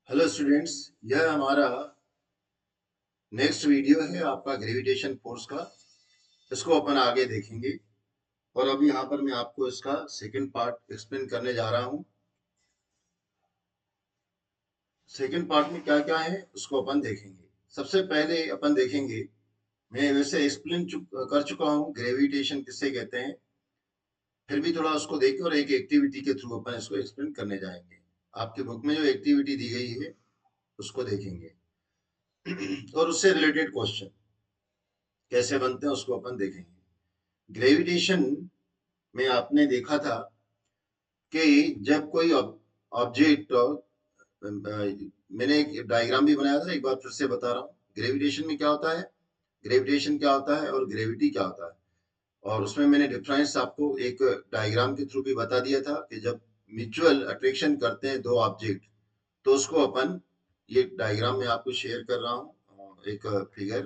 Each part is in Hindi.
हेलो स्टूडेंट्स, यह हमारा नेक्स्ट वीडियो है आपका ग्रेविटेशन फोर्स का। इसको अपन आगे देखेंगे और अभी यहाँ पर मैं आपको इसका सेकंड पार्ट एक्सप्लेन करने जा रहा हूँ। सेकंड पार्ट में क्या क्या है उसको अपन देखेंगे। सबसे पहले अपन देखेंगे, मैं वैसे एक्सप्लेन कर चुका हूँ ग्रेविटेशन किससे कहते हैं, फिर भी थोड़ा उसको देखें और एक एक्टिविटी के थ्रू अपन इसको एक्सप्लेन करने जाएंगे। आपकी बुक में जो एक्टिविटी दी गई है उसको देखेंगे और उससे रिलेटेड क्वेश्चन कैसे बनते हैं उसको अपन देखेंगे। ग्रेविटेशन में आपने देखा था कि जब कोई ऑब्जेक्ट, मैंने एक डायग्राम भी बनाया था, एक बार फिर से बता रहा हूँ। ग्रेविटेशन में क्या होता है, ग्रेविटेशन क्या होता है और ग्रेविटी क्या होता है, और उसमें मैंने डिफरेंस आपको एक डायग्राम के थ्रू भी बता दिया था कि जब म्यूचुअल अट्रैक्शन करते हैं दो ऑब्जेक्ट तो उसको अपन, ये डायग्राम में आपको शेयर कर रहा हूँ एक फिगर।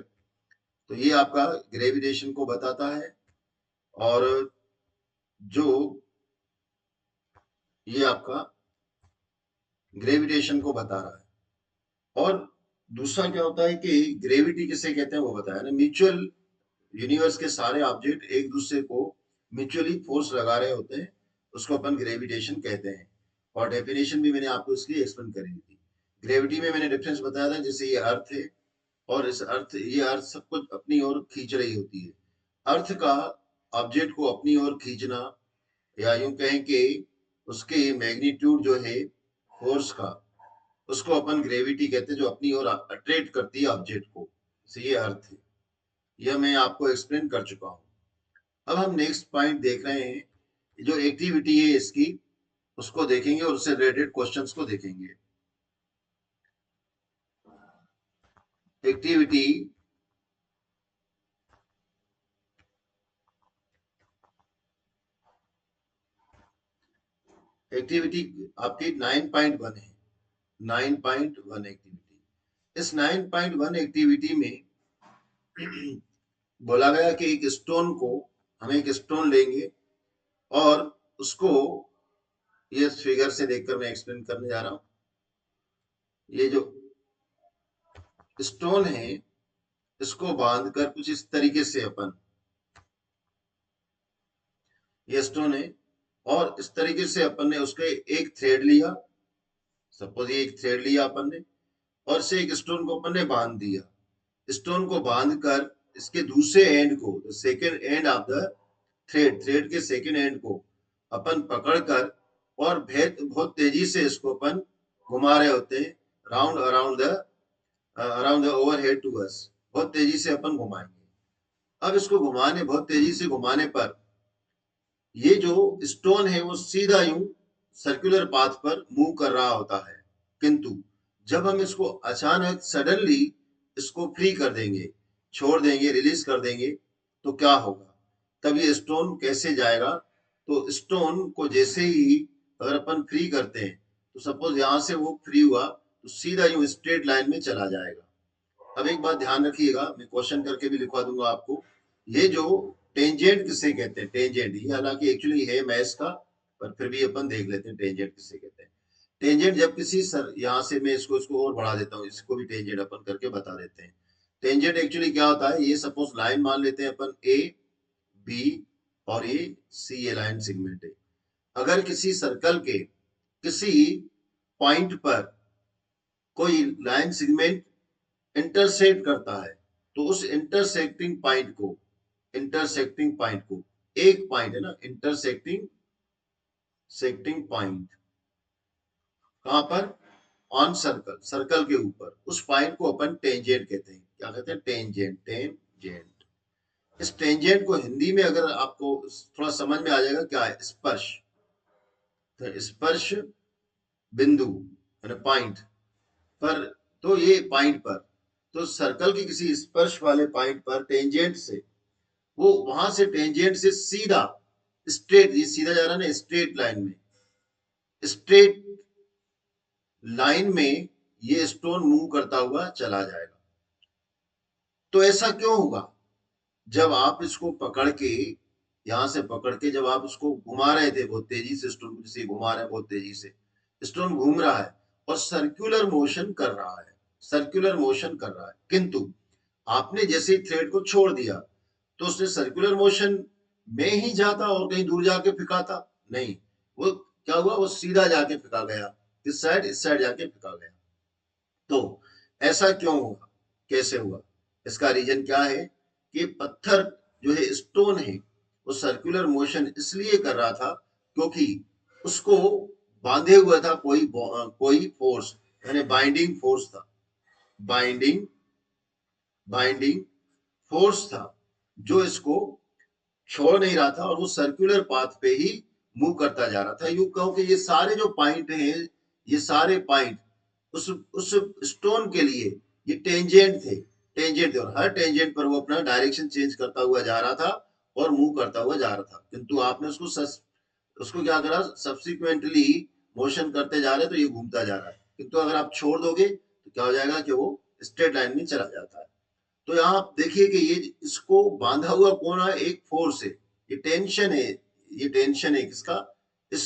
तो ये आपका ग्रेविटेशन को बताता है और जो ये आपका ग्रेविटेशन को बता रहा है। और दूसरा क्या होता है कि ग्रेविटी किसे कहते हैं वो बताया ना, म्यूचुअल, यूनिवर्स के सारे ऑब्जेक्ट एक दूसरे को म्यूचुअली फोर्स लगा रहे होते हैं, उसको अपन ग्रेविटेशन कहते हैं। और डेफिनेशन भी मैंने आपको इसकी एक्सप्लेन करी थी। ग्रेविटी में मैंने डिफरेंस बताया था, जैसे ये अर्थ है और इस अर्थ, ये अर्थ सब कुछ अपनी ओर खींच रही होती है। अर्थ का ऑब्जेक्ट को अपनी ओर खींचना, या यूं कहें कि उसके मैग्नीट्यूड जो है फोर्स का, उसको अपन ग्रेविटी कहते हैं, जो अपनी ओर अट्रैक्ट करती है ऑब्जेक्ट को। तो ये अर्थ है, यह मैं आपको एक्सप्लेन कर चुका हूँ। अब हम नेक्स्ट पॉइंट देख रहे हैं, जो एक्टिविटी है इसकी, उसको देखेंगे और उससे रिलेटेड क्वेश्चंस को देखेंगे। एक्टिविटी एक्टिविटी आपकी 9.1 है। 9.1 एक्टिविटी, इस 9.1 एक्टिविटी में बोला गया कि एक स्टोन को, हम एक स्टोन लेंगे और उसको, ये फिगर से देखकर मैं एक्सप्लेन करने जा रहा हूं। ये जो स्टोन है इसको बांधकर कुछ इस तरीके से अपन, ये स्टोन है और इस तरीके से अपन ने उसके एक थ्रेड लिया, सपोज ये एक थ्रेड लिया अपन ने, और से एक स्टोन को अपन ने बांध दिया। स्टोन को बांधकर इसके दूसरे एंड को, second end of the thread के सेकेंड एंड को अपन पकड़कर और बहुत तेजी से इसको अपन घुमा रहे होते हैं, round around the overhead to us. बहुत तेजी से अपन घुमाएंगे। अब इसको घुमाने, बहुत तेजी से घुमाने पर ये जो स्टोन है वो सीधा यूं सर्कुलर पाथ पर मूव कर रहा होता है। किंतु जब हम इसको अचानक सडनली इसको फ्री कर देंगे, छोड़ देंगे, रिलीज कर देंगे, तो क्या होगा? तब ये स्टोन कैसे जाएगा? तो स्टोन को जैसे ही अगर अपन फ्री करते हैं, तो सपोज यहां से वो फ्री हुआ तो सीधा यूं स्ट्रेट लाइन में चला जाएगा। अब एक बात ध्यान रखिएगा, मैं क्वेश्चन करके भी लिखवा दूंगा आपको। ये जो टेंजेंट किसे कहते हैं, टेंजेंट, ये हालांकि एक्चुअली है मैथ्स का, पर फिर भी अपन देख लेते हैं टेंजेंट किसे कहते हैं। टेंजेंट जब किसी सर, यहाँ से मैं इसको और बढ़ा देता हूँ, इसको भी टेंजेंट अपन करके बता देते हैं। टेंजेंट एक्चुअली क्या होता है, ये सपोज लाइन मान लेते हैं अपन ए बी और ये सी, ये लाइन सेगमेंट है। अगर किसी सर्कल के किसी पॉइंट पर कोई लाइन सेगमेंट इंटरसेक्ट करता है, तो उस इंटरसेक्टिंग पॉइंट को, एक पॉइंट है ना इंटरसेक्टिंग सेक्टिंग पॉइंट, कहां पर? ऑन सर्कल, सर्कल के ऊपर, उस पॉइंट को अपन टेंजेंट कहते हैं। क्या कहते हैं? Tangent, tangent. इस टेंजेंट को हिंदी में अगर आपको थोड़ा समझ में आ जाएगा, क्या है? स्पर्श। तो स्पर्श बिंदु पॉइंट पर, तो ये पॉइंट पर, तो सर्कल के किसी स्पर्श वाले पॉइंट पर टेंजेंट से, वो वहां से टेंजेंट से सीधा स्ट्रेट, ये सीधा जा रहा है ना स्ट्रेट लाइन में, स्ट्रेट लाइन में ये स्टोन मूव करता हुआ चला जाएगा। तो ऐसा क्यों होगा? जब आप इसको पकड़ के, यहां से पकड़ के जब आप उसको घुमा रहे थे बहुत तेजी से, स्टोन को जैसे घुमा रहे हैं बहुत तेजी से, स्टोन घूम रहा है, और सर्कुलर मोशन कर रहा है, सर्कुलर मोशन कर रहा है। किंतु आपने जैसे ही थ्रेड को छोड़ दिया तो उसने सर्कुलर मोशन में ही जाता और कहीं दूर जाके फिकाता नहीं, वो क्या हुआ, वो सीधा जाके फिका गया, इस साइड जाके फिका गया। तो ऐसा क्यों हुआ, कैसे हुआ? इसका रीजन क्या है कि पत्थर जो है, स्टोन है, वो सर्कुलर मोशन इसलिए कर रहा था क्योंकि उसको बांधे हुआ था कोई फोर्स, यानी बाइंडिंग फोर्स था, बाइंडिंग बाइंडिंग फोर्स था जो इसको छोड़ नहीं रहा था और वो सर्कुलर पाथ पे ही मूव करता जा रहा था। यूं कहो कि ये सारे जो पॉइंट हैं, ये सारे पॉइंट उस स्टोन के लिए ये टेंजेंट थे और हर टेंजेंट पर वो अपना डायरेक्शन चेंज करता हुआ जा रहा था और मूव करता हुआ जा रहा था। किंतु आपने उसको क्या करा, सब्सिक्वेंटली मोशन करते जा रहे तो ये घूमता जा रहा है। किंतु अगर आप छोड़ दोगे तो क्या हो जाएगा कि वो स्ट्रेट लाइन में चला जाता है। तो यहाँ आप देखिए कि ये इसको बांधा हुआ कौन है, एक फोर्स है, ये टेंशन है, ये टेंशन है किसका, इस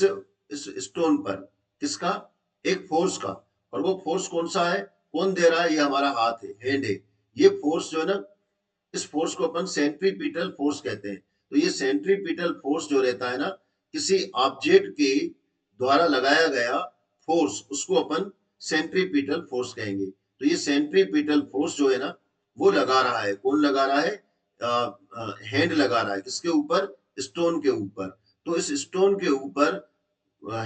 स्टोन पर, किसका, एक फोर्स का। और वो फोर्स कौन सा है, कौन दे रहा है, ये हमारा हाथ है, हैंड है। ये फोर्स जो है ना, इस फोर्स को अपन सेंट्रीपिटल फोर्स कहते हैं। तो ये सेंट्रीपिटल फोर्स जो रहता है ना, किसी ऑब्जेक्ट के द्वारा लगाया गया फोर्स, उसको अपन सेंट्रीपिटल फोर्स कहेंगे। तो ये सेंट्रीपिटल फोर्स जो है ना, वो लगा रहा है, कौन लगा रहा है, हैंड लगा रहा है, किसके ऊपर, स्टोन के ऊपर। तो इस स्टोन के ऊपर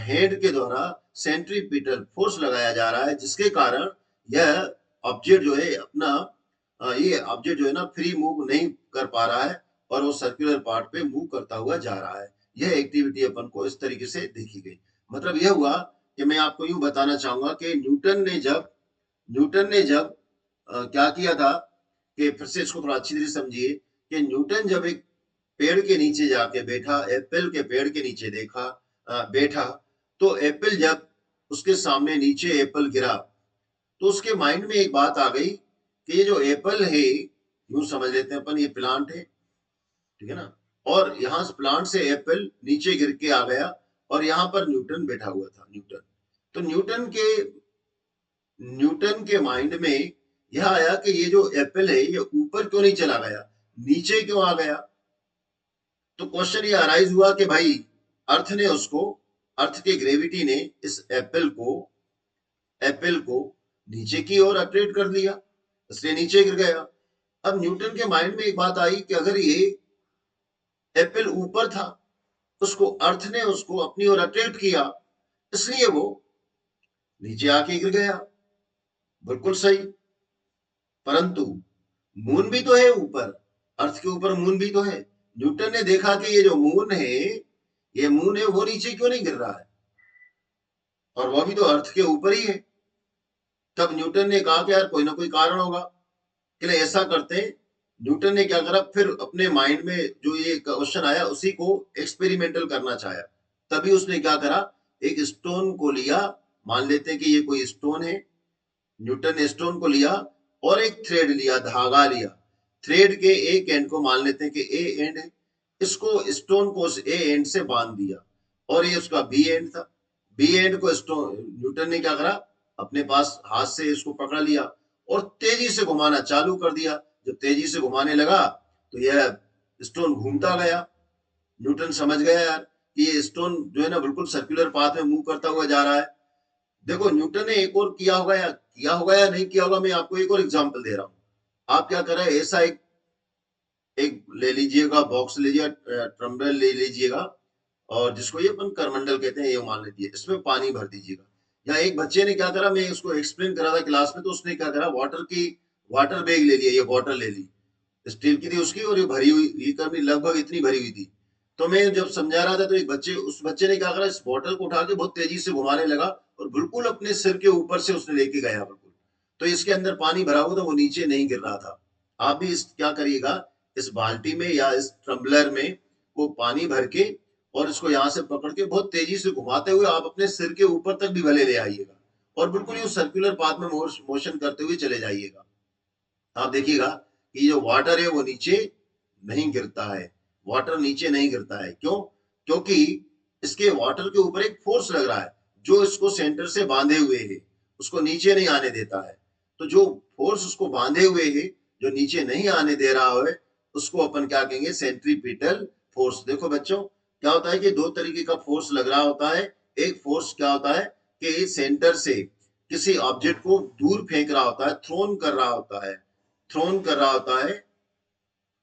हेड के द्वारा सेंट्रीपिटल फोर्स लगाया जा रहा है, जिसके कारण यह ऑब्जेक्ट जो है अपना ये ऑब्जेक्ट जो है ना फ्री मूव नहीं कर पा रहा है और वो सर्कुलर पार्ट पे मूव करता हुआ जा रहा है। यह एक्टिविटी अपन को इस तरीके से देखी गई। मतलब यह हुआ कि मैं आपको यूं बताना चाहूंगा कि न्यूटन ने जब क्या किया था, कि फिर से इसको थोड़ा अच्छी तरह से समझिए कि न्यूटन जब एक पेड़ के नीचे जाके बैठा, एप्पल के पेड़ के नीचे बैठा, तो एप्पल जब उसके सामने नीचे एप्पल गिरा तो उसके माइंड में एक बात आ गई कि ये जो एप्पल है, यूं समझ लेते हैं अपन, ये प्लांट है, ठीक है ना, और यहाँ से प्लांट से एप्पल नीचे गिर के आ गया और यहाँ पर न्यूटन बैठा हुआ था, न्यूटन। तो न्यूटन के माइंड में यह आया कि ये जो एप्पल है, ये ऊपर क्यों नहीं चला गया, नीचे क्यों आ गया। तो क्वेश्चन ये अराइज हुआ कि भाई अर्थ ने उसको, अर्थ के ग्रेविटी ने इस एप्पल को नीचे की ओर अट्रैक्ट कर लिया, इसलिए नीचे गिर गया। अब न्यूटन के माइंड में एक बात आई कि अगर ये एप्पल ऊपर था, उसको अर्थ ने उसको अपनी ओर अट्रैक्ट किया, इसलिए वो नीचे आके गिर गया। बिल्कुल सही। परंतु मून भी तो है ऊपर, अर्थ के ऊपर मून भी तो है। न्यूटन ने देखा कि ये जो मून है, ये मून है, वो नीचे क्यों नहीं गिर रहा है, और वह भी तो अर्थ के ऊपर ही है। तब न्यूटन ने कहा कि यार कोई ना कोई कारण होगा, कि ऐसा करते हैं। न्यूटन ने क्या करा, फिर अपने माइंड में जो ये क्वेश्चन आया उसी को एक्सपेरिमेंटल करना चाहा। तभी उसने क्या करा, एक स्टोन को लिया, मान लेते हैं कि ये कोई स्टोन है, न्यूटन ने स्टोन को लिया और एक थ्रेड लिया, धागा लिया, थ्रेड के एक एंड को मान लेते हैं कि ए एंड है, इसको स्टोन को उस ए एंड से बांध दिया और ये उसका बी एंड था। बी एंड को स्टोन, न्यूटन ने क्या करा, अपने पास हाथ से इसको पकड़ लिया और तेजी से घुमाना चालू कर दिया। जब तेजी से घुमाने लगा तो यह स्टोन घूमता गया। न्यूटन समझ गया यार कि ये स्टोन जो है ना बिल्कुल सर्कुलर पाथ में मूव करता हुआ जा रहा है। देखो न्यूटन ने एक और किया होगा या नहीं किया होगा, मैं आपको एक और एग्जांपल दे रहा हूं। आप क्या कर रहे हैं, ऐसा एक एक ले लीजिएगा, बॉक्स लीजिएगा, ट्रम्बल ले लीजिएगा, और जिसको ये अपन करमंडल कहते हैं, ये मान लीजिए, इसमें पानी भर दीजिएगा। या एक बच्चे ने क्या करा, मैं उसको एक्सप्लेन करा था क्लास में, तो उसने क्या करा, वाटर बैग ले लिया, ये वाटर ले ली, स्टील की थी उसकी, और ये भरी हुई, ये कभी लगभग इतनी भरी हुई थी। तो मैं जब समझा रहा था तो उस बच्चे ने क्या करा, इस बॉटल को उठा के बहुत तेजी से घुमाने लगा और बिल्कुल अपने सिर के ऊपर से उसने लेके गया बिल्कुल। तो इसके अंदर पानी भरा हुआ था, वो नीचे नहीं गिर रहा था। आप भी क्या करिएगा, इस बाल्टी में या इस टम्बलर में वो पानी भर के और इसको यहाँ से पकड़ के बहुत तेजी से घुमाते हुए आप अपने सिर के ऊपर तक भी भले ले आइएगा और बिल्कुल ये सर्कुलर पाथ में मोशन करते हुए चले जाइएगा। आप देखिएगा कि जो वाटर है वो नीचे नहीं गिरता है, वाटर नीचे नहीं गिरता है। क्यों? क्योंकि इसके वाटर के ऊपर एक फोर्स लग रहा है जो इसको सेंटर से बांधे हुए है, उसको नीचे नहीं आने देता है। तो जो फोर्स उसको बांधे हुए है, जो नीचे नहीं आने दे रहा है, उसको अपन क्या कहेंगे, सेंट्रीपिटल फोर्स। देखो बच्चों, क्या होता है कि दो तरीके का फोर्स लग रहा होता है। एक फोर्स क्या होता है कि सेंटर से किसी ऑब्जेक्ट को दूर फेंक रहा होता है, थ्रोन कर रहा होता है, थ्रोन कर रहा होता है,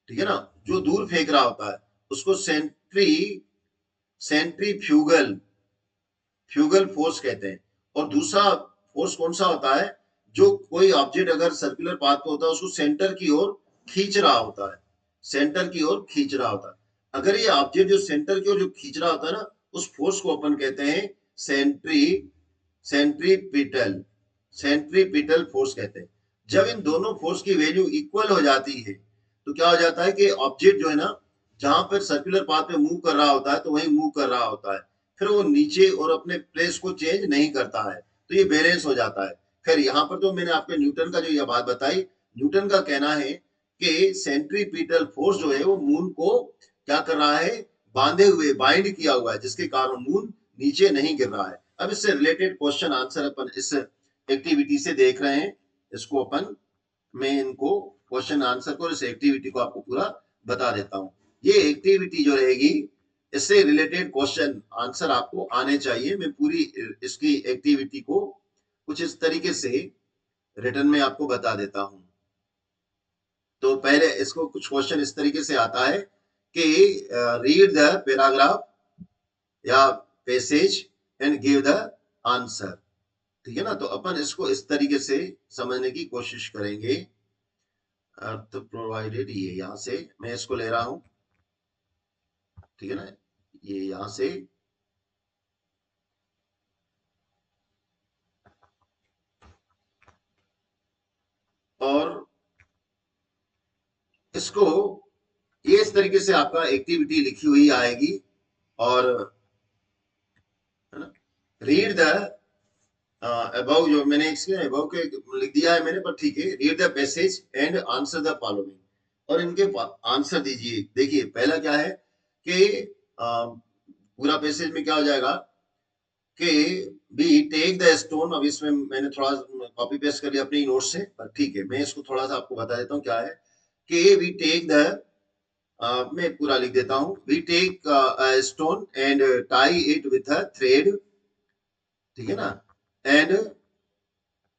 ठीक है ना, जो दूर फेंक रहा होता है उसको सेंट्रीफ्यूगल फ्यूगल फोर्स कहते हैं। और दूसरा फोर्स कौन सा होता है, जो कोई ऑब्जेक्ट अगर सर्कुलर पाथ पे होता है उसको सेंटर की ओर खींच रहा होता है, सेंटर की ओर खींच रहा होता है। अगर ये ऑब्जेक्ट जो सेंटर की ओर जो खींच रहा होता है ना, उस फोर्स को अपन कहते हैं सेंट्री सेंट्रीपिटल सेंट्रीपिटल फोर्स कहते हैं। जब इन दोनों फोर्स की वैल्यू इक्वल हो जाती है तो क्या हो जाता है कि ऑब्जेक्ट जो है ना, जहां पर सर्कुलर पाथ पे मूव कर रहा होता है तो वहीं मूव कर रहा होता है, फिर वो नीचे और अपने प्लेस को चेंज नहीं करता है, तो ये बैलेंस हो जाता है। खैर यहाँ पर तो मैंने आपको न्यूटन का जो ये बात बताई, न्यूटन का कहना है कि सेंट्रीपिटल फोर्स जो है वो मून को क्या कर रहा है, बांधे हुए, बाइंड किया हुआ है, जिसके कारण मून नीचे नहीं गिर रहा है। अब इससे रिलेटेड क्वेश्चन आंसर अपन इस एक्टिविटी से देख रहे हैं। इसको अपन, मैं इनको क्वेश्चन आंसर को, इस एक्टिविटी को आपको पूरा बता देता हूँ। ये एक्टिविटी जो रहेगी, इससे रिलेटेड क्वेश्चन आंसर आपको आने चाहिए। मैं पूरी इसकी एक्टिविटी को कुछ इस तरीके से रिटर्न में आपको बता देता हूं। तो पहले इसको कुछ क्वेश्चन इस तरीके से आता है कि रीड द पैराग्राफ या passage and give the answer, ठीक है ना। तो अपन इसको इस तरीके से समझने की कोशिश करेंगे। अर्थ प्रोवाइडेड, ये यहां से मैं इसको ले रहा हूं, ठीक है ना, ये यहां से। और इसको ये इस तरीके से आपका एक्टिविटी लिखी हुई आएगी। और है ना, रीड द अबाउ, जो मैंने इसके अबाउ के लिख दिया है मैंने, पर ठीक है, read the passage and answer the following, और इनके आंसर दीजिए। देखिए पहला क्या है कि पूरा पैसेज में क्या हो जाएगा कि बी टेक द स्टोन। अब इसमें मैंने थोड़ा कॉपी पेस्ट कर लिया अपनी नोट से, पर ठीक है, मैं इसको थोड़ा सा आपको बता देता हूँ क्या है कि वी टेक द, मैं पूरा लिख देता हूँ, we take stone and tie it with a thread, ठीक है ना, and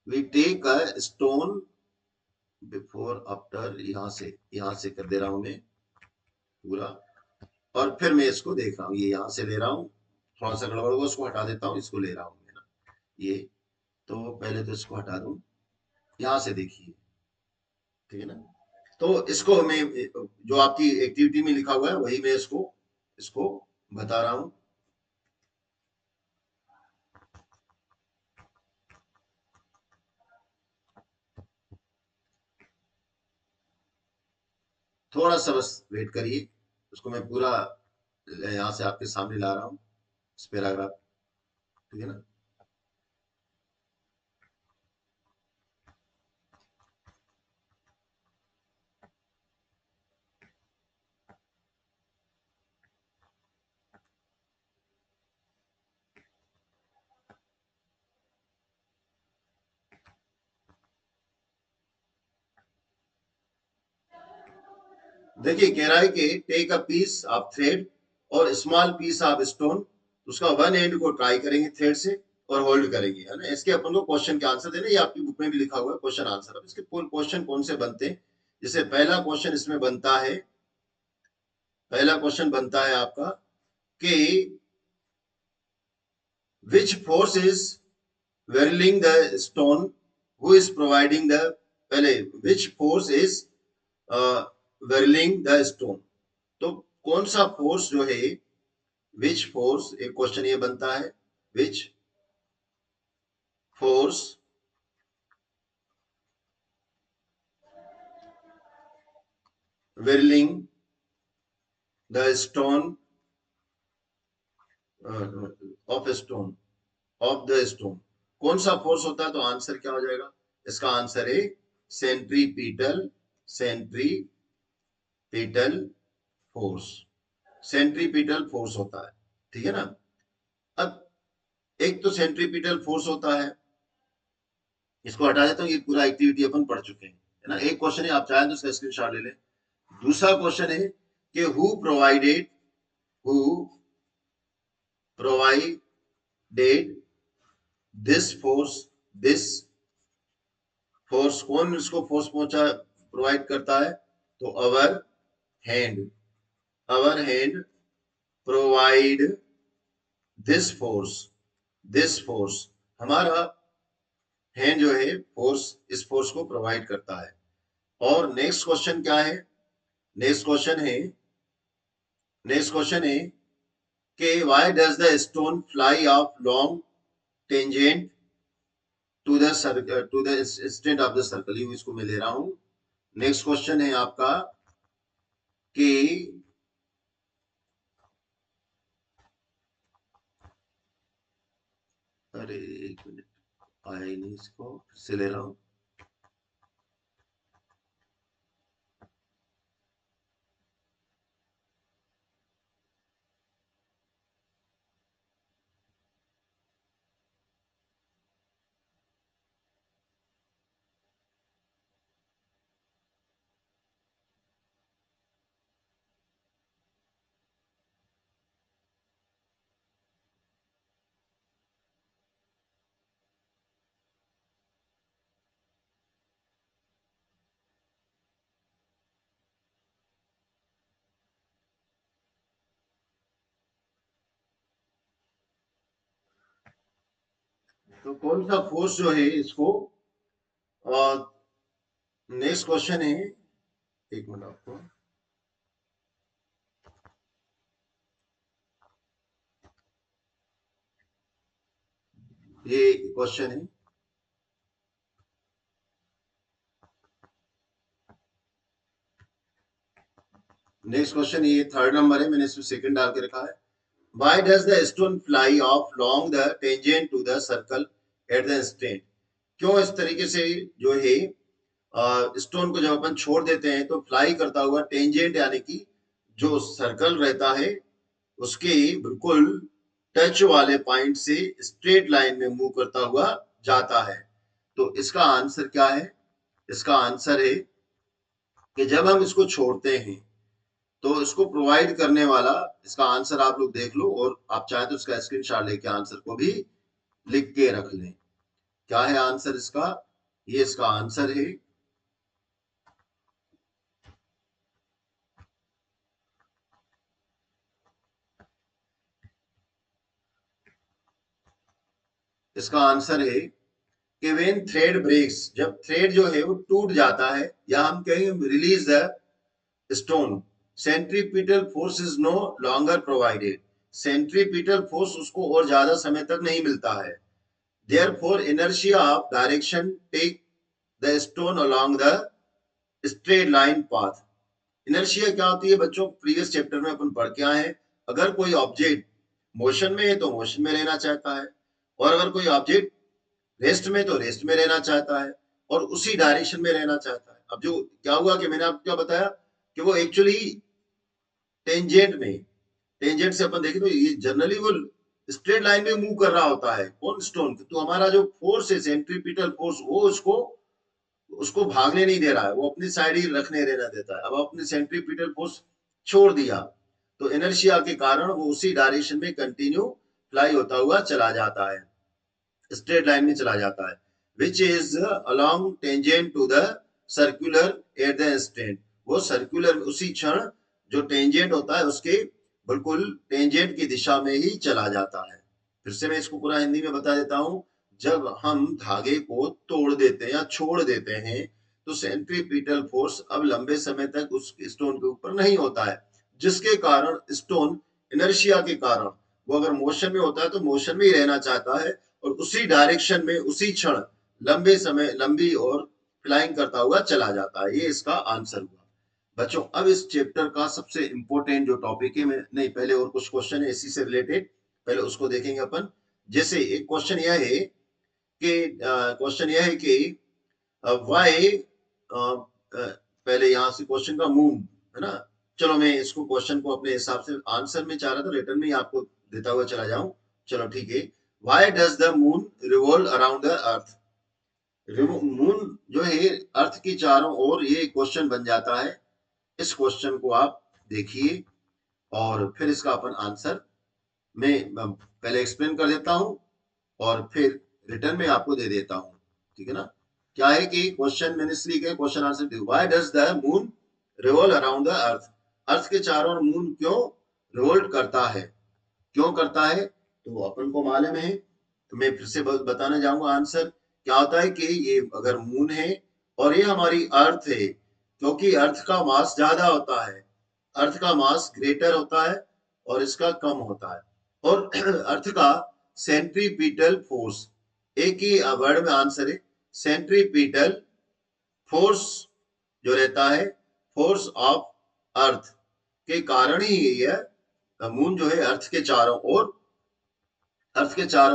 we take a stone before after, यहां से कर दे रहा हूं मैं पूरा। और फिर मैं इसको देख रहा हूँ, ये यहां से ले रहा हूँ, थोड़ा सा गड़बड़ हुआ, उसको हटा देता हूँ, इसको ले रहा हूँ मैं ना, ये। तो पहले तो इसको हटा दूं, यहां से देखिए, ठीक है ना। तो इसको मैं, जो आपकी एक्टिविटी में लिखा हुआ है वही मैं इसको इसको बता रहा हूँ। थोड़ा सा बस वेट करिए, उसको मैं पूरा यहाँ से आपके सामने ला रहा हूँ, इस पैराग्राफ, ठीक है ना। देखिए कह रहा है कि take a piece of thread और स्मॉल पीस ऑफ स्टोन, उसका वन एंड को ट्राई करेंगे थ्रेड से और होल्ड करेंगे, है ना। इसके अपन को क्वेश्चन के आंसर देने, ये आपकी बुक में भी लिखा हुआ है क्वेश्चन आंसर। अब इसके क्वेश्चन कौन से बनते हैं, जैसे पहला क्वेश्चन इसमें बनता है, पहला क्वेश्चन बनता है आपका कि which force is whirling the stone, who is providing the, पहले which force is whirling the stone, तो कौन सा फोर्स जो है, which force, एक क्वेश्चन ये बनता है, which force whirling the stone of stone of the stone, कौन सा फोर्स होता है, तो आंसर क्या हो जाएगा, इसका आंसर है centripetal centripetal force, centripetal force होता है, ठीक है ना। अब एक तो सेंट्रीपिटल फोर्स होता है, इसको हटा देता हूँ, ये पूरा एक्टिविटी अपन पढ़ चुके हैं, है ना। एक क्वेश्चन है, आप चाहें तो इसका स्क्रीनशॉट ले लें। दूसरा क्वेश्चन है कि हु प्रोवाइडेड दिस फोर्स, कौन इसको फोर्स पहुंचा प्रोवाइड करता है, तो hand our hand provide this force, हमारा हैंड जो है फोर्स, इस फोर्स को प्रोवाइड करता है। और नेक्स्ट क्वेश्चन क्या है, नेक्स्ट क्वेश्चन है कि why does the stone fly off long tangent to the instant of the circle, ये इसको मैं ले रहा हूं। नेक्स्ट क्वेश्चन है आपका कि अरे एक मिनट, आया ही नहीं, इसको फिर से ले रहा हूं। तो कौन सा फोर्स जो है इसको, नेक्स्ट क्वेश्चन है, एक मिनट आपको, ये क्वेश्चन है, नेक्स्ट क्वेश्चन ये थर्ड नंबर है, मैंने इसमें सेकंड डाल के रखा है। Why does the stone fly off along the tangent to the circle at the instant? क्यों इस तरीके से जो है स्टोन को जब अपन छोड़ देते हैं तो फ्लाई करता हुआ टेंजेंट यानी कि जो सर्कल रहता है उसके बिल्कुल टच वाले पॉइंट से स्ट्रेट लाइन में मूव करता हुआ जाता है। तो इसका आंसर क्या है, इसका आंसर है कि जब हम इसको छोड़ते हैं तो इसको प्रोवाइड करने वाला, इसका आंसर आप लोग देख लो और आप चाहे तो इसका स्क्रीनशॉट लेके आंसर को भी लिख के रख लें। क्या है आंसर इसका, ये इसका आंसर है इसका आंसर है कि व्हेन थ्रेड ब्रेक्स, जब थ्रेड जो है वो टूट जाता है, या हम कहेंगे release the stone, centripetal force is no longer provided, centripetal force उसको और ज्यादा समय तक नहीं मिलता है। Therefore inertia of direction take the stone along the straight line path. Inertia क्या होती है बच्चों, प्रीवियस चैप्टर में अपन पढ़ के आए हैं। अगर कोई ऑब्जेक्ट मोशन में है तो मोशन में रहना चाहता है, और अगर कोई ऑब्जेक्ट रेस्ट में तो रेस्ट में रहना चाहता है, और उसी डायरेक्शन में रहना चाहता है। अब जो क्या हुआ कि मैंने आपको क्या बताया कि वो एक्चुअली टेंजेंट में, टेंजेंट से अपन देखें तो ये जनरली वो स्ट्रेट लाइन में मूव कर रहा होता है, कौन स्टोन, तो हमारा जो फोर्स है सेंट्रीपिटल फोर्स वो उसको उसको भागने नहीं दे रहा है, वो अपनी साइड ही रखने रहना देता है। अब अपने सेंट्रीपिटल फोर्स छोड़ दिया तो इनर्शिया के कारण वो उसी डायरेक्शन में कंटिन्यू फ्लाई होता हुआ चला जाता है, स्ट्रेट लाइन में चला जाता है, which is along tangent to the circular at the instant. वो सर्कुलर उसी क्षण जो टेंजेंट होता है उसके बिल्कुल टेंजेंट की दिशा में ही चला जाता है। फिर से मैं इसको पूरा हिंदी में बता देता हूं, जब हम धागे को तोड़ देते हैं या छोड़ देते हैं तो सेंट्रीपिटल फोर्स अब लंबे समय तक उस स्टोन के ऊपर नहीं होता है, जिसके कारण स्टोन इनर्शिया के कारण वो अगर मोशन में होता है तो मोशन में ही रहना चाहता है, और उसी डायरेक्शन में उसी क्षण लंबे समय लंबी और फ्लाइंग करता हुआ चला जाता है। ये इसका आंसर हुआ बच्चों। अब इस चैप्टर का सबसे इंपॉर्टेंट जो टॉपिक है, मैं नहीं पहले और कुछ क्वेश्चन है इसी से रिलेटेड, पहले उसको देखेंगे अपन। जैसे एक क्वेश्चन यह है कि वाई, पहले यहाँ से क्वेश्चन का मून, है ना। चलो मैं इसको क्वेश्चन को अपने हिसाब से आंसर में चाह रहा था रिटर्न में ही आपको देता हुआ चला जाऊं। चलो ठीक है, why does the moon revolve around the earth, moon जो है अर्थ की चारों ओर, ये क्वेश्चन बन जाता है। इस क्वेश्चन को आप देखिए और फिर इसका अपन आंसर मैं पहले एक्सप्लेन कर देता हूं और फिर रिटर्न में आपको दे देता हूं, ठीक है ना। क्या है कि क्वेश्चन मैंने इसलिए किया, question answer, why does the moon revolve around the earth, earth के चारों ओर मून क्यों रिवॉल्व करता है, क्यों करता है, तो अपन को मालूम है। तो मैं फिर से बताने जाऊंगा आंसर। क्या होता है कि ये अगर मून है और ये हमारी अर्थ है, क्योंकि अर्थ का मास ज्यादा होता है, अर्थ का मास ग्रेटर होता है और इसका कम होता है। और अर्थ का सेंट्रीपिटल फोर्स, एक ही वर्ड में आंसर है, सेंट्रीपिटल फोर्स जो रहता है, फोर्स ऑफ अर्थ के कारण ही ये मून जो है अर्थ के चारों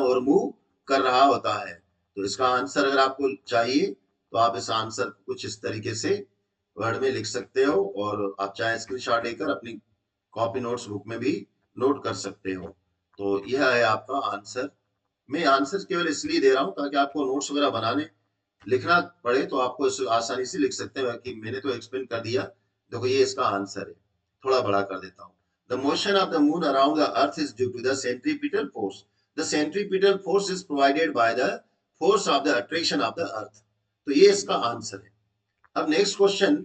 ओर मूव कर रहा होता है। तो इसका आंसर अगर आपको चाहिए तो आप इस आंसर को कुछ इस तरीके से वर्ड में लिख सकते हो और आप चाहे स्क्रीनशॉट लेकर अपनी कॉपी नोट्स बुक में भी नोट कर सकते हो। तो यह है आपका आंसर। मैं आंसर केवल इसलिए दे रहा हूं ताकि आपको नोट्स वगैरह बनाने लिखना पड़े तो आपको आसानी से लिख सकते हैं कि मैंने तो एक्सप्लेन कर दिया, देखो ये इसका आंसर है। थोड़ा बड़ा कर देता हूँ। The motion of the moon around the earth is due to the centripetal force, the centripetal force is provided by the force of the attraction of the earth. तो ये इसका आंसर है। अब नेक्स्ट क्वेश्चन,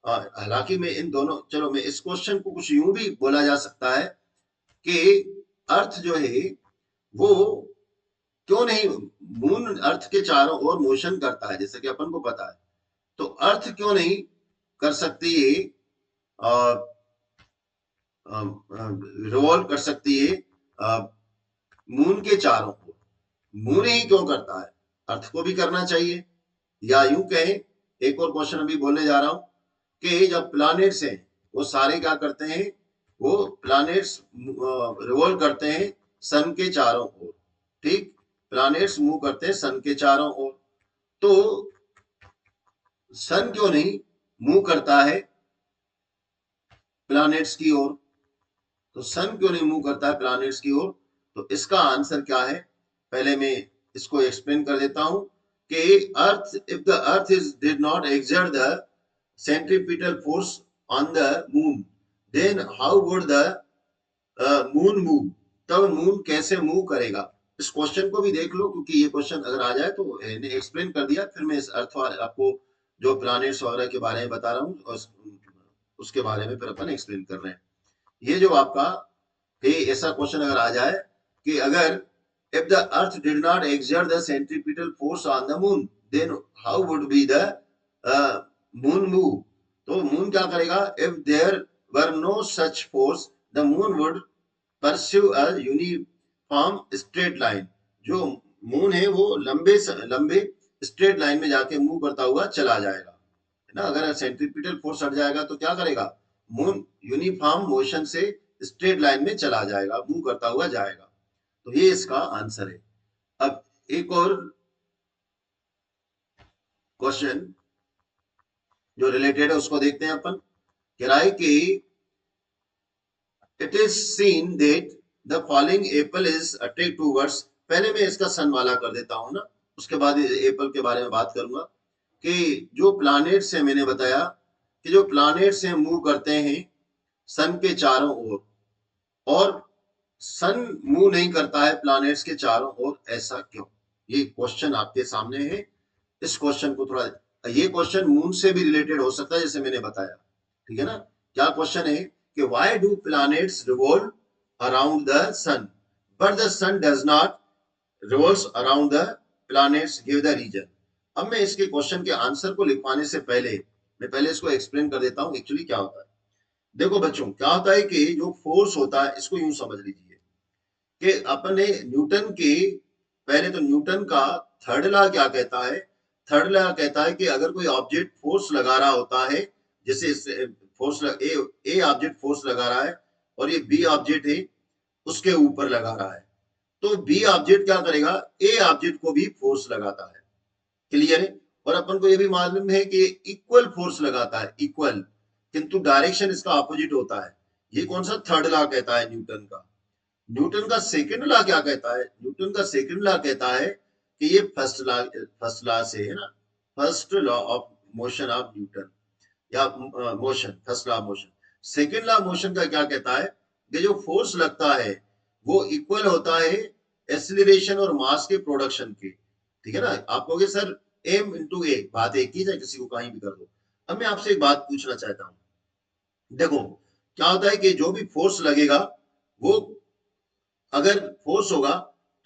हालांकि मैं इन दोनों, चलो मैं इस क्वेश्चन को कुछ यूं भी बोला जा सकता है कि अर्थ जो है वो क्यों नहीं, मून अर्थ के चारों ओर मोशन करता है जैसे कि अपन को पता है, तो अर्थ क्यों नहीं कर सकती है, रिवॉल्व कर सकती है मून के चारों ओर, मून ही क्यों करता है, अर्थ को भी करना चाहिए। या यूं कहें, एक और क्वेश्चन अभी बोलने जा रहा हूं कि जब प्लैनेट्स हैं वो सारे क्या करते हैं, वो प्लैनेट्स रिवॉल्व करते हैं सन के चारों ओर, ठीक, प्लैनेट्स मूव करते हैं सन के चारों ओर, तो सन क्यों नहीं मूव करता है प्लैनेट्स की ओर, तो सन क्यों नहीं मूव करता है प्लैनेट्स की ओर, तो इसका आंसर क्या है, पहले मैं इसको एक्सप्लेन कर देता हूं कि earth, if the earth is did not exert the centripetal force on the moon, then how would the moon move, तब मून कैसे मूव करेगा। इस क्वेश्चन को भी देख लो क्योंकि ये क्वेश्चन अगर आ जाए तो मैंने एक्सप्लेन कर दिया, फिर मैं इस अर्थ आपको जो प्लैनेट्स वगैरह के बारे में बता रहा हूँ उसके बारे में फिर अपन एक्सप्लेन कर रहे हैं। ये जो आपका ऐसा क्वेश्चन अगर आ जाए कि अगर if the earth did not exert the centripetal force on the moon then how would be the moon move, तो मून क्या करेगा, if there were no such force the moon would pursue a uniform straight line, जो मून है वो लंबे स्ट्रेट लाइन में जाके मूव करता हुआ चला जाएगा, है ना। अगर सेंट्रीपिटल फोर्स हट जाएगा तो क्या करेगा, मून यूनिफॉर्म मोशन से स्ट्रेट लाइन में चला जाएगा, मूव करता हुआ जाएगा। तो ये इसका आंसर है। अब एक और क्वेश्चन जो रिलेटेड है उसको देखते हैं अपन। कह रहा है कि it is seen that the falling apple is attract towards, पहले मैं इसका सन वाला कर देता हूं ना, उसके बाद एप्पल के बारे में बात करूंगा कि जो प्लैनेट्स है, मैंने बताया कि जो प्लैनेट्स हैं मूव करते हैं सन के चारों ओर, और सन मूव नहीं करता है प्लैनेट्स के चारों ओर, ऐसा क्यों, ये क्वेश्चन आपके सामने है। इस क्वेश्चन को थोड़ा, ये क्वेश्चन मून से भी रिलेटेड हो सकता है जैसे मैंने बताया, ठीक है ना। क्या क्वेश्चन है कि why do planets revolve around the sun but the sun does not revolves around the planets, give the reason. अब मैं इसके क्वेश्चन के आंसर को लिखवाने से पहले मैं पहले इसको एक्सप्लेन कर देता हूं एक्चुअली क्या होता है। देखो बच्चों, क्या होता है कि जो फोर्स होता है इसको यूं समझ लीजिए कि अपने न्यूटन के, पहले तो न्यूटन का थर्ड लॉ क्या कहता है, थर्ड लॉ कहता है कि अगर कोई ऑब्जेक्ट फोर्स लगा रहा होता है, जैसे फोर्स ए ऑब्जेक्ट फोर्स लगा रहा है और ये बी ऑब्जेक्ट है उसके ऊपर लगा रहा है, तो बी ऑब्जेक्ट क्या करेगा, ए ऑब्जेक्ट को भी फोर्स लगाता है, क्लियर है। और अपन को ये भी मालूम है कि इक्वल फोर्स लगाता है, इक्वल, किंतु डायरेक्शन इसका ऑपोजिट होता है। ये कौन सा थर्ड लॉ कहता है न्यूटन का। न्यूटन का सेकंड लॉ क्या कहता है, न्यूटन का सेकंड लॉ कहता है कि ये फर्स्ट लॉ से है ना, first law of motion of Newton या motion, first law of motion. Second law of motion का क्या कहता है कि जो फोर्स लगता है वो इक्वल होता है एक्सीलरेशन और मास के प्रोडक्शन के, ठीक है ना। आप कहोगे सर एम इंटू ए, बात एक ही है, किसी को कहीं भी कर दो। अब मैं आपसे एक बात पूछना चाहता हूँ, देखो क्या होता है कि जो भी फोर्स लगेगा वो, अगर फोर्स होगा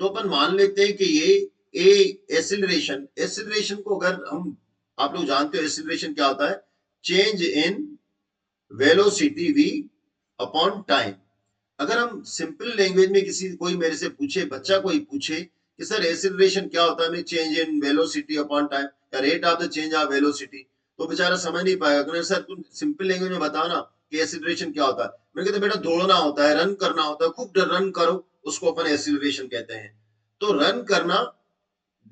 तो अपन मान लेते हैं कि ये ए एक्सीलरेशन, एक्सीलरेशन को अगर हम, आप लोग जानते हो एक्सीलरेशन क्या होता है, change in velocity v upon time. अगर हम सिंपल लैंग्वेज में किसी, कोई मेरे से पूछे, बच्चा कोई पूछे कि सर एक्सीलरेशन क्या होता है, मैं change in velocity upon time या rate of the change of velocity, तो बेचारा समझ नहीं पाएगा। क्योंकि सर तुम सिंपल लैंग्वेज में बताओ ना कि एक्सीलरेशन क्या होता है। मैंने कहते बेटा दौड़ना होता है, रन करना होता है, खूब रन करो, उसको अपन एक्सीलरेशन कहते हैं। तो रन करना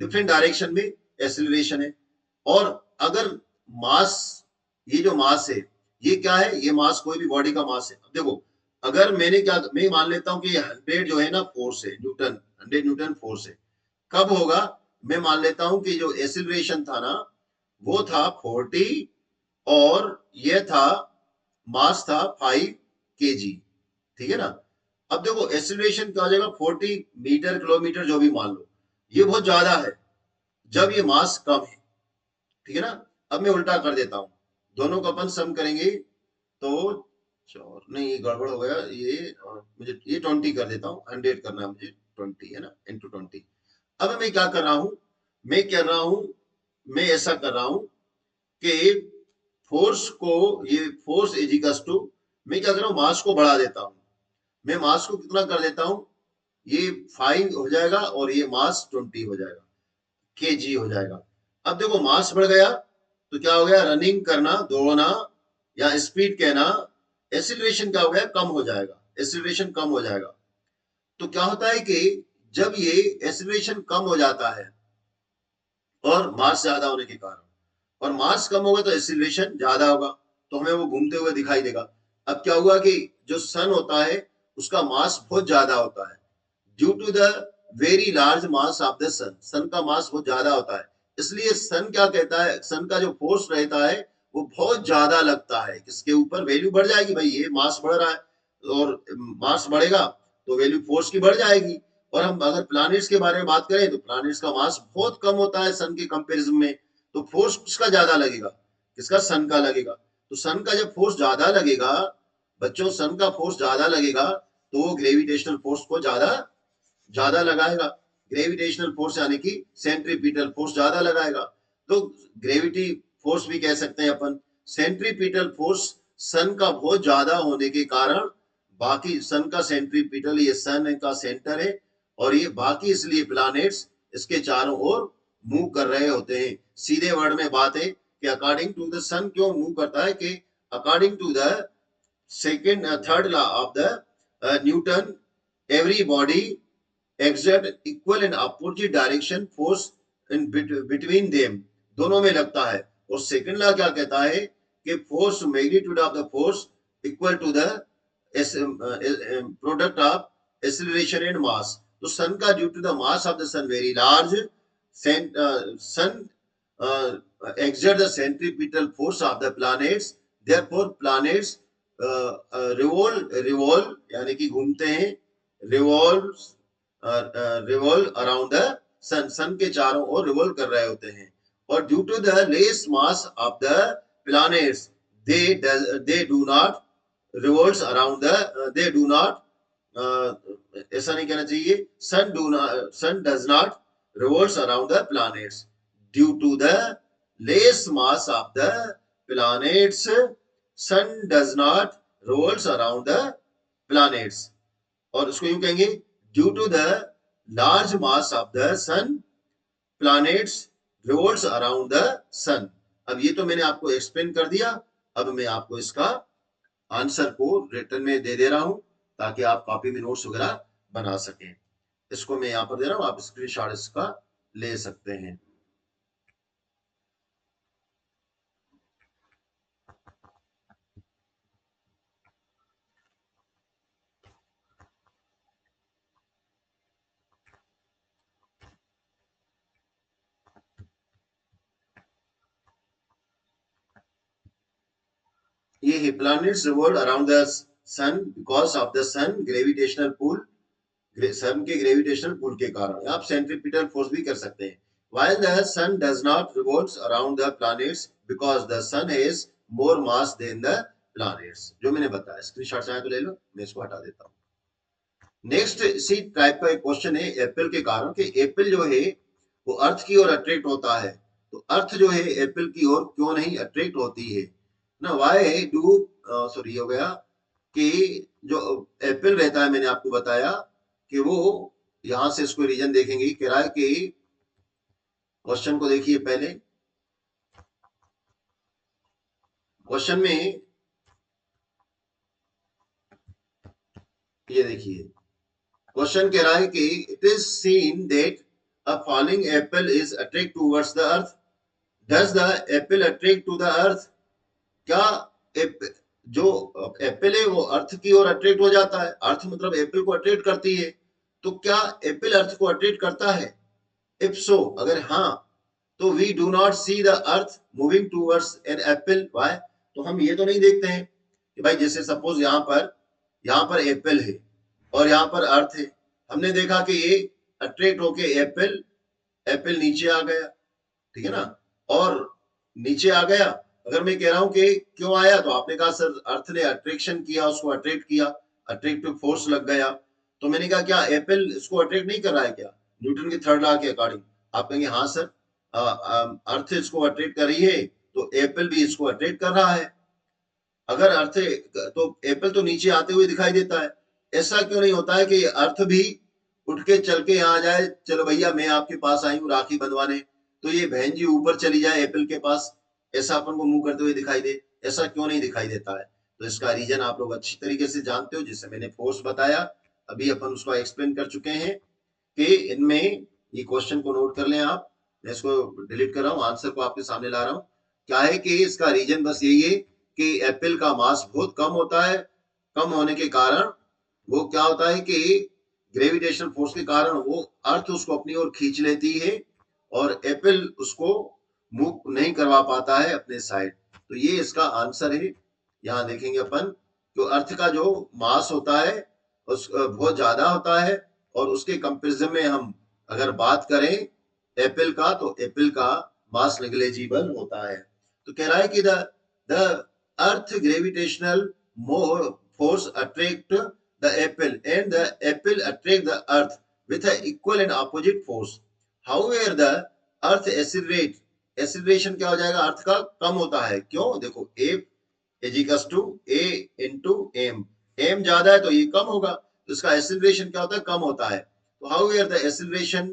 डिफरेंट डायरेक्शन में एक्सीलरेशन है। और अगर मास, ये जो मास है ये क्या है, ये मास कोई भी बॉडी का मास है। अब देखो अगर मैंने क्या, मैं मान लेता हूं कि 100 जो है ना फोर्स है, न्यूटन, 100 न्यूटन फोर्स है, कब होगा, मैं मान लेता हूं कि जो एक्सीलरेशन था ना वो था 40 और ये था, मास था 5 kg, ठीक है ना। अब देखो एक्सीलरेशन क्या हो जाएगा, 40 मीटर किलोमीटर जो भी मान लो, ये बहुत ज्यादा है जब ये मास कम है, ठीक है ना। अब मैं उल्टा कर देता हूं, दोनों का अपन सम करेंगे तो चौर नहीं, ये गड़बड़ हो गया, ये मुझे ये 20 कर देता हूँ, 100 करना है मुझे, 20 है ना, इंटू 20। अब मैं क्या कर रहा हूं, मैं कर रहा हूं, मैं ऐसा कर रहा हूं कि फोर्स को, ये फोर्स इजिकल्स टू, मैं क्या कर रहा हूं, मास को बढ़ा देता हूं। मैं मास को कितना कर देता हूं, ये 5 हो जाएगा और ये मास 20 हो जाएगा, kg हो जाएगा। अब देखो मास बढ़ गया तो क्या हो गया, रनिंग करना, दौड़ना या स्पीड कहना, एक्सीलरेशन क्या हो गया, कम हो जाएगा, एक्सीलरेशन कम हो जाएगा। तो क्या होता है कि जब ये एक्सीलरेशन कम हो जाता है और मास ज्यादा होने के कारण, और मास कम होगा तो एक्सीलरेशन ज्यादा होगा, तो हमें वो घूमते हुए दिखाई देगा। अब क्या हुआ कि जो सन होता है उसका मास बहुत ज्यादा होता है, due to the very large mass of the sun, sun का मास बहुत ज्यादा होता है, इसलिए सन क्या कहता है, सन का जो फोर्स रहता है वो बहुत ज्यादा लगता है, किसके ऊपर, वैल्यू बढ़ जाएगी भाई, ये मास बढ़ रहा है और मास बढ़ेगा तो वैल्यू फोर्स की बढ़ जाएगी। और हम अगर प्लैनेट्स के बारे में बात करें तो प्लैनेट्स का मास बहुत कम होता है सन के कंपैरिजन में, तो फोर्स किसका ज्यादा लगेगा, किसका, सन का लगेगा। तो सन का जब फोर्स ज्यादा लगेगा बच्चों, सन का फोर्स ज्यादा लगेगा तो वो ग्रेविटेशनल फोर्स को ज्यादा ज्यादा लगाएगा, ग्रेविटेशनल फोर्स यानी कि सेंट्रीपिटल फोर्स ज्यादा लगाएगा। तो ग्रेविटी फोर्स भी कह सकते हैं अपन। सेंट्रीपिटल फोर्स सन का बहुत ज्यादा होने के कारण, बाकी सन का सेंट्रीपिटल, ये सन का सेंटर है और ये बाकी, इसलिए प्लैनेट्स इसके चारों ओर मूव कर रहे होते हैं। सीधे वर्ड में बात है कि अकॉर्डिंग टू द सन क्यों मूव करता है, कि according to the second third law of the Newton, every body exert equal and opposite direction force in between them, दोनों में लगता है। और सेकंड लॉ क्या कहता है कि force, magnitude of the force equal to the product of acceleration and mass. तो सन का, due to the mass of the sun very large, sun exert the centripetal force of the planets, therefore planets revolve यानी कि घूमते हैं, revolve around the sun, sun के चारों ओर रिवॉल्व कर रहे होते हैं। और due to the less mass of the planets, they do not revolves around the, they do not, ऐसा नहीं कहना चाहिए, sun does not revolves around the planets due to the less mass of the planets, sun does not revolves around the planets. और उसको यूं कहेंगे, due to the large mass of the sun, planets revolves around the sun. अब ये तो मैंने आपको एक्सप्लेन कर दिया, अब मैं आपको इसका आंसर को रिटर्न में दे दे रहा हूं ताकि आप कॉपी में नोट्स वगैरह बना सकें। इसको मैं यहां पर दे रहा हूं, आप स्क्रीनशॉट इसका ले सकते हैं। कि planets revolve around the sun because of the sun gravitational pull, सन के ग्रेविटेशनल पुल के कारण। आप सेंट्रीपिटल फोर्स भी कर सकते हैं। While the sun does not revolve around the planets because the sun has more mass than the planets, जो मैंने बताया। स्क्रीनशॉट चाहे तो ले लो, मैं इसको हटा देता हूँ। नेक्स्ट इसी टाइप का एक क्वेश्चन है एप्पल के कारण, कि एप्पल जो है वो अर्थ की ओर अट्रैक्ट होता है, तो अर्थ जो है एप्पल की ओर क्यों नहीं अट्रैक्ट होती है ना। वाई डू सॉरी हो गया कि जो एप्पल रहता है, मैंने आपको बताया कि वो यहां से इसको रीजन देखेंगे। किराए के क्वेश्चन को देखिए पहले। क्वेश्चन में ये देखिए, क्वेश्चन कह रहा है कि it is seen that a falling apple is attract towards the earth, does the apple attract to the earth. क्या जो एप्पल है वो अर्थ की ओर अट्रैक्ट हो जाता है, अर्थ मतलब एप्पल को अट्रैक्ट करती है, तो क्या एप्पल अर्थ को अट्रैक्ट करता है? इफ सो, अगर हाँ, तो we do not see the earth moving towards an apple. Why? तो हम ये तो नहीं देखते हैं कि भाई जैसे सपोज यहाँ पर एप्पल है और यहाँ पर अर्थ है, हमने देखा कि ये अट्रैक्ट होके एप्पल नीचे आ गया, ठीक है ना, और नीचे आ गया। अगर मैं कह रहा हूं कि क्यों आया, तो आपने कहा सर अर्थ ने अट्रैक्शन किया, उसको अट्रैक्ट किया, अट्रैक्टिव फोर्स लग गया। तो मैंने कहा क्या एप्पल इसको अट्रैक्ट नहीं कर रहा है क्या, न्यूटन के थर्ड लॉ के अकॉर्डिंग? आप कहेंगे हाँ सर, अर्थ इसको अट्रैक्ट कर रही है तो एप्पल भी इसको अट्रैक्ट कर रहा है। अगर अर्थ तो एप्पल तो नीचे आते हुए दिखाई देता है, ऐसा क्यों नहीं होता है कि अर्थ भी उठ के चल के यहाँ जाए, चलो भैया मैं आपके पास आई हूँ राखी बंधवाने, तो ये बहन जी ऊपर चली जाए एप्पल के पास, ऐसा अपन को मुंह करते हुए दिखाई दे? ऐसा क्यों नहीं दिखाई देता है? तो इसका रीजन आप लोग अच्छी तरीके से जानते हो, जिससे मैंने फोर्स बताया, अभी अपन उसको एक्सप्लेन कर चुके हैं कि इनमें ये क्वेश्चन को नोट कर लें आप। मैं इसको डिलीट कर रहा हूँ, आंसर को आपके सामने ला रहा हूँ। क्या है कि इसका रीजन बस यही है कि एप्पल का मास बहुत कम होता है, कम होने के कारण वो क्या होता है कि ग्रेविटेशनल फोर्स के कारण वो अर्थ उसको अपनी ओर खींच लेती है और एप्पल उसको मूव नहीं करवा पाता है अपने साइड। तो ये इसका आंसर है। यहाँ देखेंगे अपन, तो अर्थ का जो मास होता है उस बहुत ज्यादा होता है, और उसके कंपेरिजन में हम अगर बात करें एप्पल का, तो एप्पल का मास नेग्लिजिबल होता है। तो कह रहा है कि the earth gravitational force attract the apple and the apple attract the earth with an equal and opposite force. However, the earth accelerate, acceleration क्या हो जाएगा, अर्थ का कम होता है। क्यों? देखो F is equals to A into M, M ज्यादा है तो ये कम होगा, तो इसका acceleration क्या होता है, कम होता है। तो however the acceleration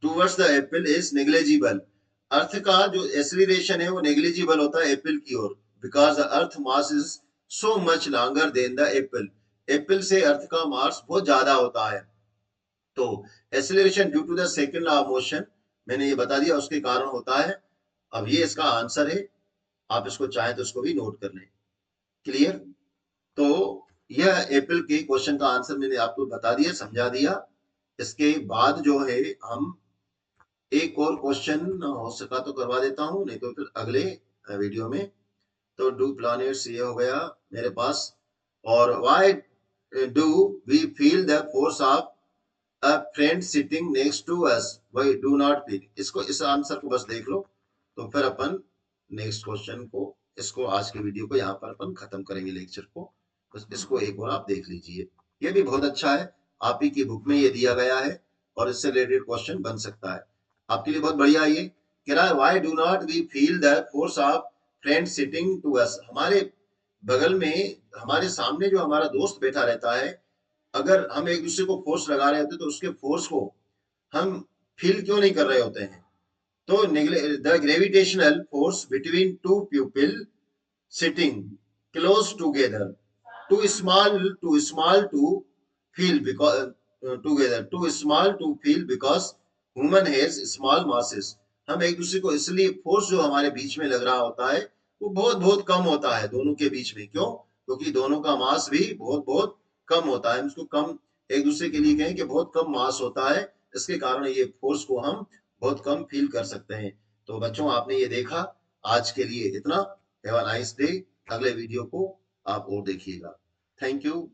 towards the apple is negligible, अर्थ का जो एक्सीलरेशन है वो नेग्लिजिबल होता है एप्पल की ओर, because the earth mass is so much longer than the apple, apple से अर्थ का मास बहुत ज्यादा होता है। तो acceleration due to the second law of motion, मैंने ये बता दिया, उसके कारण होता है। अब ये इसका आंसर है, आप इसको चाहें तो इसको भी नोट कर लें। क्लियर? तो यह एप्पल के क्वेश्चन का आंसर मैंने आपको बता दिया, समझा दिया। इसके बाद जो है हम एक और क्वेश्चन हो सका तो करवा देता हूं, नहीं तो फिर अगले वीडियो में। तो डू प्लैनेट्स ये हो गया मेरे पास, और why do we feel the force of a friend sitting next to us, why do not feel. इसको, इस आंसर को बस देख लो, तो फिर अपन नेक्स्ट क्वेश्चन को, इसको आज के वीडियो को यहाँ पर अपन खत्म करेंगे लेक्चर को। बस इसको एक बार आप देख लीजिए, ये भी बहुत अच्छा है, आप ही की बुक में ये दिया गया है और इससे रिलेटेड क्वेश्चन बन सकता है आपके लिए, बहुत बढ़िया। ये कह रहा है why do not we feel the force of friend sitting to us, हमारे बगल में, हमारे सामने जो हमारा दोस्त बैठा रहता है, अगर हम एक दूसरे को फोर्स लगा रहे होते तो उसके फोर्स को हम फील क्यों नहीं कर रहे होते हैं? तो the gravitational force between two people sitting close together too small to feel because together too small to feel because human has small masses, हम एक दूसरे को इसलिए, फोर्स जो हमारे बीच में लग रहा होता है वो बहुत बहुत कम होता है दोनों के बीच में। क्यों? क्योंकि दोनों का मास भी बहुत बहुत कम होता है, हम इसको कम, एक दूसरे के लिए कहें कि बहुत कम मास होता है, इसके कारण ये फोर्स को हम बहुत कम फील कर सकते हैं। तो बच्चों आपने ये देखा, आज के लिए इतना। Have a nice day. अगले वीडियो को आप और देखिएगा। Thank you.